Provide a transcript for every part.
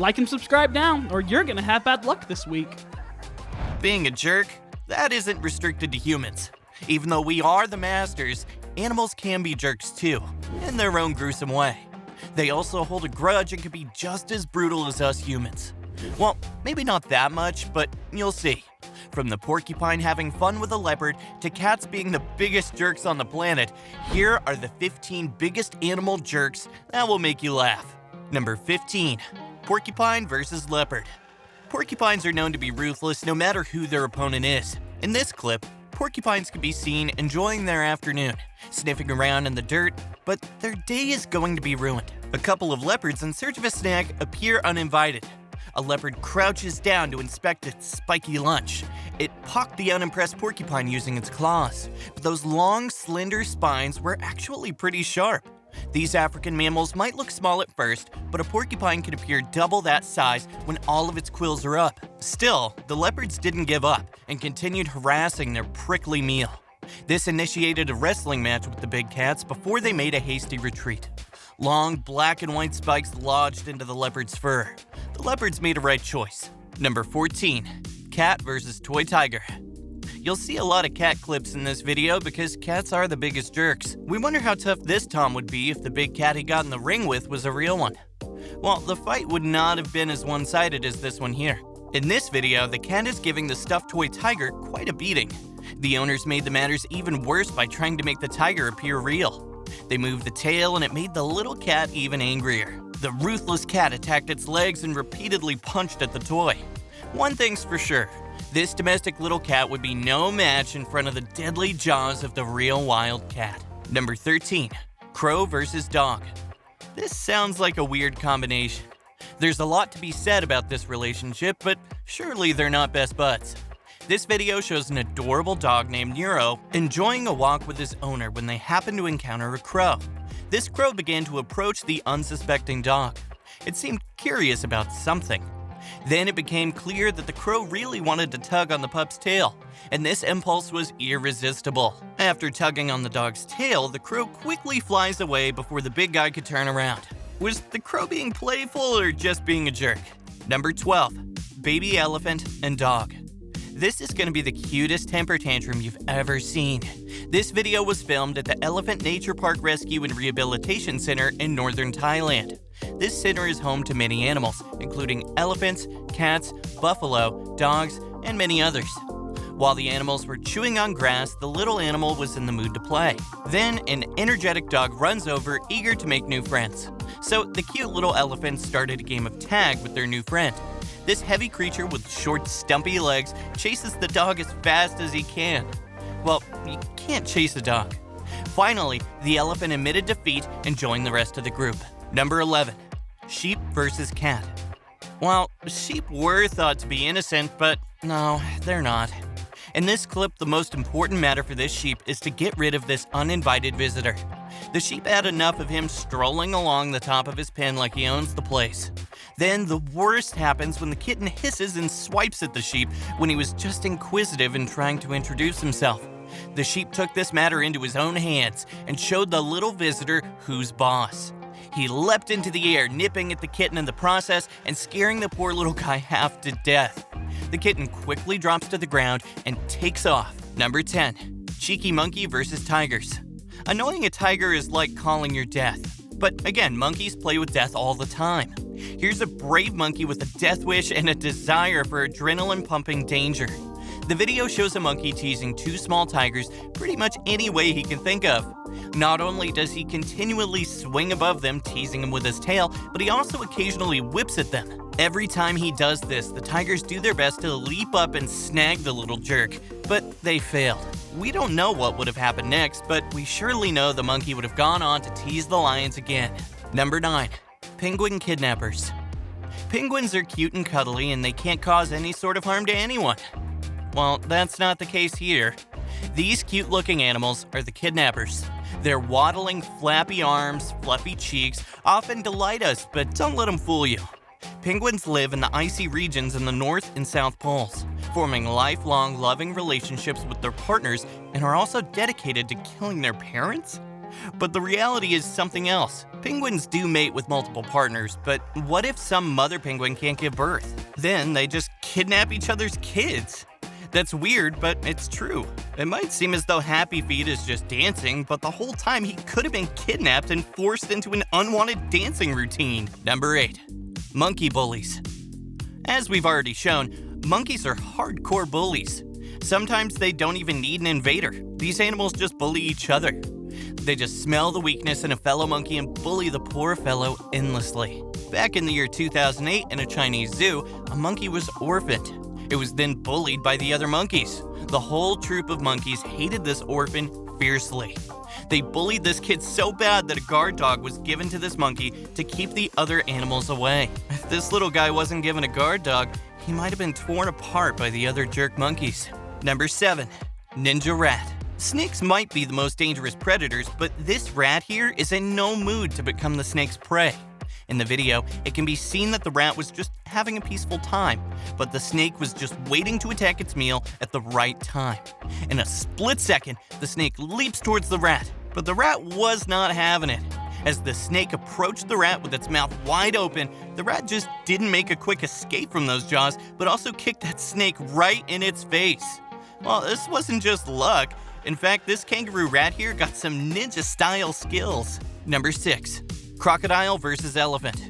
Like and subscribe now, or you're gonna have bad luck this week. Being a jerk, that isn't restricted to humans. Even though we are the masters, animals can be jerks too, in their own gruesome way. They also hold a grudge and can be just as brutal as us humans. Well, maybe not that much, but you'll see. From the porcupine having fun with a leopard to cats being the biggest jerks on the planet, here are the 15 biggest animal jerks that will make you laugh. Number 15. Porcupine versus leopard. Porcupines are known to be ruthless no matter who their opponent is. In this clip, porcupines can be seen enjoying their afternoon, sniffing around in the dirt, but their day is going to be ruined. A couple of leopards in search of a snack appear uninvited. A leopard crouches down to inspect its spiky lunch. It pocked the unimpressed porcupine using its claws, but those long, slender spines were actually pretty sharp. These African mammals might look small at first, but a porcupine can appear double that size when all of its quills are up. Still, the leopards didn't give up and continued harassing their prickly meal. This initiated a wrestling match with the big cats before they made a hasty retreat. Long black and white spikes lodged into the leopard's fur. The leopards made a right choice. Number 14. Cat versus toy tiger. You'll see a lot of cat clips in this video because cats are the biggest jerks. We wonder how tough this Tom would be if the big cat he got in the ring with was a real one. Well, the fight would not have been as one-sided as this one here. In this video, the cat is giving the stuffed toy tiger quite a beating. The owners made the matters even worse by trying to make the tiger appear real. They moved the tail and it made the little cat even angrier. The ruthless cat attacked its legs and repeatedly punched at the toy. One thing's for sure, this domestic little cat would be no match in front of the deadly jaws of the real wild cat. Number 13. Crow versus dog. This sounds like a weird combination. There's a lot to be said about this relationship, but surely they're not best buds. This video shows an adorable dog named Nero enjoying a walk with his owner when they happen to encounter a crow. This crow began to approach the unsuspecting dog. It seemed curious about something. Then it became clear that the crow really wanted to tug on the pup's tail, and this impulse was irresistible. After tugging on the dog's tail, the crow quickly flies away before the big guy could turn around. Was the crow being playful or just being a jerk? Number 12. Baby elephant and dog. This is going to be the cutest temper tantrum you've ever seen. This video was filmed at the Elephant Nature Park Rescue and Rehabilitation Center in northern Thailand. This center is home to many animals, including elephants, cats, buffalo, dogs, and many others. While the animals were chewing on grass, the little animal was in the mood to play. Then, an energetic dog runs over, eager to make new friends. So, the cute little elephants started a game of tag with their new friend. This heavy creature with short, stumpy legs chases the dog as fast as he can. Well, you can't chase a dog. Finally, the elephant admitted defeat and joined the rest of the group. Number 11. Sheep versus cat. Well, sheep were thought to be innocent, but no, they're not. In this clip, the most important matter for this sheep is to get rid of this uninvited visitor. The sheep had enough of him strolling along the top of his pen like he owns the place. Then the worst happens when the kitten hisses and swipes at the sheep when he was just inquisitive and trying to introduce himself. The sheep took this matter into his own hands and showed the little visitor who's boss. He leapt into the air, nipping at the kitten in the process and scaring the poor little guy half to death. The kitten quickly drops to the ground and takes off. Number 10. Cheeky monkey versus tigers. Annoying a tiger is like calling your death. But again, monkeys play with death all the time. Here's a brave monkey with a death wish and a desire for adrenaline-pumping danger. The video shows a monkey teasing two small tigers pretty much any way he can think of. Not only does he continually swing above them, teasing them with his tail, but he also occasionally whips at them. Every time he does this, the tigers do their best to leap up and snag the little jerk, but they failed. We don't know what would have happened next, but we surely know the monkey would have gone on to tease the lions again. Number 9. Penguin kidnappers. Penguins are cute and cuddly, and they can't cause any sort of harm to anyone. Well, that's not the case here. These cute-looking animals are the kidnappers. Their waddling, flappy arms, fluffy cheeks often delight us, but don't let them fool you. Penguins live in the icy regions in the North and South Poles, forming lifelong, loving relationships with their partners and are also dedicated to killing their parents? But the reality is something else. Penguins do mate with multiple partners, but what if some mother penguin can't give birth? Then they just kidnap each other's kids. That's weird, but it's true. It might seem as though Happy Feet is just dancing, but the whole time he could have been kidnapped and forced into an unwanted dancing routine. Number 8. Monkey bullies. As we've already shown, monkeys are hardcore bullies. Sometimes they don't even need an invader. These animals just bully each other. They just smell the weakness in a fellow monkey and bully the poor fellow endlessly. Back in the year 2008 in a Chinese zoo, a monkey was orphaned. It was then bullied by the other monkeys. The whole troop of monkeys hated this orphan fiercely. They bullied this kid so bad that a guard dog was given to this monkey to keep the other animals away. If this little guy wasn't given a guard dog, he might have been torn apart by the other jerk monkeys. Number 7. Ninja rat. Snakes might be the most dangerous predators, but this rat here is in no mood to become the snake's prey. In the video, it can be seen that the rat was just having a peaceful time, but the snake was just waiting to attack its meal at the right time. In a split second, the snake leaps towards the rat, but the rat was not having it. As the snake approached the rat with its mouth wide open, the rat just didn't make a quick escape from those jaws, but also kicked that snake right in its face. Well, this wasn't just luck. In fact, this kangaroo rat here got some ninja-style skills. Number 6. Crocodile versus elephant.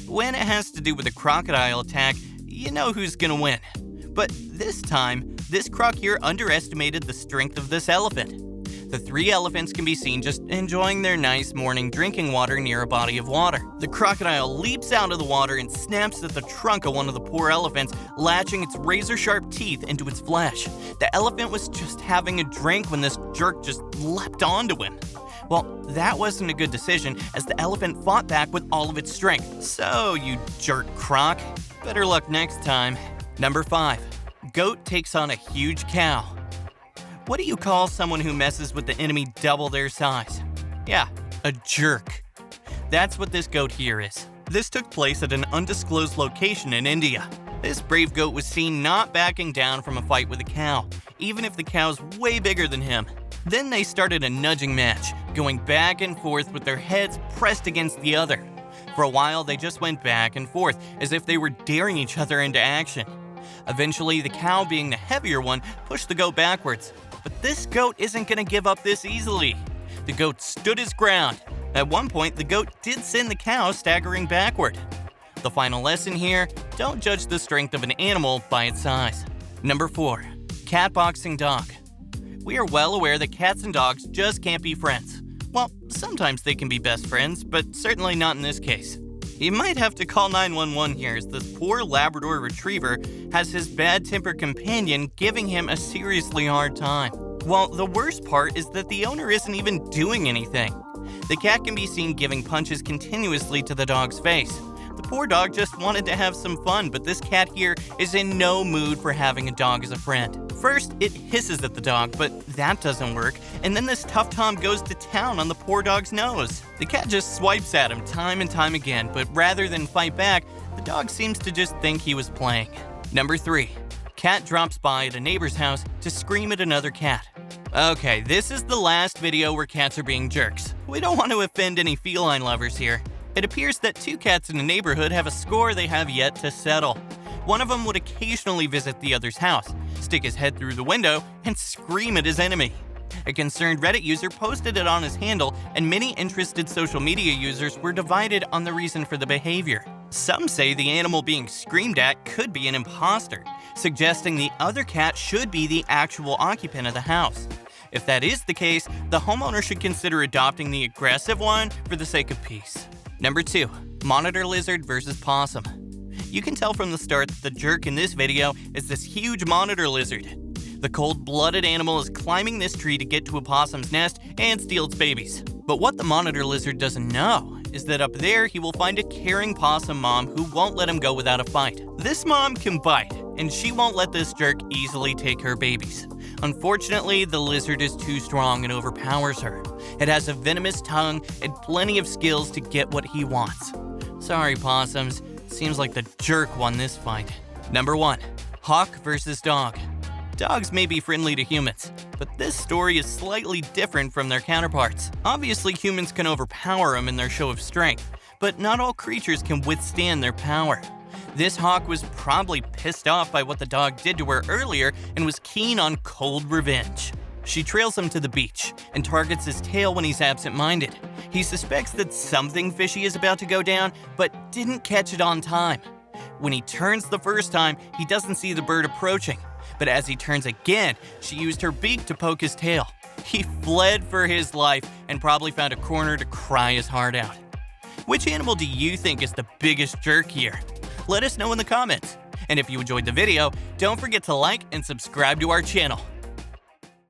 When it has to do with a crocodile attack, you know who's gonna win. But this time, this croc here underestimated the strength of this elephant. The 3 elephants can be seen just enjoying their nice morning drinking water near a body of water. The crocodile leaps out of the water and snaps at the trunk of one of the poor elephants, latching its razor-sharp teeth into its flesh. The elephant was just having a drink when this jerk just leapt onto him. Well, that wasn't a good decision, as the elephant fought back with all of its strength. So, you jerk croc, better luck next time. Number 5. Goat takes on a huge cow. What do you call someone who messes with the enemy double their size? Yeah, a jerk. That's what this goat here is. This took place at an undisclosed location in India. This brave goat was seen not backing down from a fight with a cow, even if the cow's way bigger than him. Then they started a nudging match, going back and forth with their heads pressed against the other. For a while, they just went back and forth, as if they were daring each other into action. Eventually, the cow, being the heavier one, pushed the goat backwards. But this goat isn't going to give up this easily. The goat stood his ground. At one point, the goat did send the cow staggering backward. The final lesson here, don't judge the strength of an animal by its size. Number 4. Cat boxing dog. We are well aware that cats and dogs just can't be friends. Well, sometimes they can be best friends, but certainly not in this case. You might have to call 911 here, as this poor Labrador retriever has his bad-tempered companion giving him a seriously hard time. Well, the worst part is that the owner isn't even doing anything. The cat can be seen giving punches continuously to the dog's face. The poor dog just wanted to have some fun, but this cat here is in no mood for having a dog as a friend. First, it hisses at the dog, but that doesn't work, and then this tough Tom goes to town on the poor dog's nose. The cat just swipes at him time and time again, but rather than fight back, the dog seems to just think he was playing. Number 3. Cat drops by at a neighbor's house to scream at another cat. Okay, this is the last video where cats are being jerks. We don't want to offend any feline lovers here. It appears that 2 cats in a neighborhood have a score they have yet to settle. One of them would occasionally visit the other's house, stick his head through the window, and scream at his enemy. A concerned Reddit user posted it on his handle, and many interested social media users were divided on the reason for the behavior. Some say the animal being screamed at could be an imposter, suggesting the other cat should be the actual occupant of the house. If that is the case, the homeowner should consider adopting the aggressive one for the sake of peace. Number 2. Monitor lizard versus possum. You can tell from the start that the jerk in this video is this huge monitor lizard. The cold-blooded animal is climbing this tree to get to a possum's nest and steal its babies. But what the monitor lizard doesn't know is that up there he will find a caring possum mom who won't let him go without a fight. This mom can bite, and she won't let this jerk easily take her babies. Unfortunately, the lizard is too strong and overpowers her. It has a venomous tongue and plenty of skills to get what he wants. Sorry, possums. Seems like the jerk won this fight. Number 1. Hawk versus dog. Dogs may be friendly to humans, but this story is slightly different from their counterparts. Obviously, humans can overpower them in their show of strength, but not all creatures can withstand their power. This hawk was probably pissed off by what the dog did to her earlier and was keen on cold revenge. She trails him to the beach and targets his tail when he's absent-minded. He suspects that something fishy is about to go down, but didn't catch it on time. When he turns the first time, he doesn't see the bird approaching. But as he turns again, she used her beak to poke his tail. He fled for his life and probably found a corner to cry his heart out. Which animal do you think is the biggest jerk here? Let us know in the comments. And if you enjoyed the video, don't forget to like and subscribe to our channel.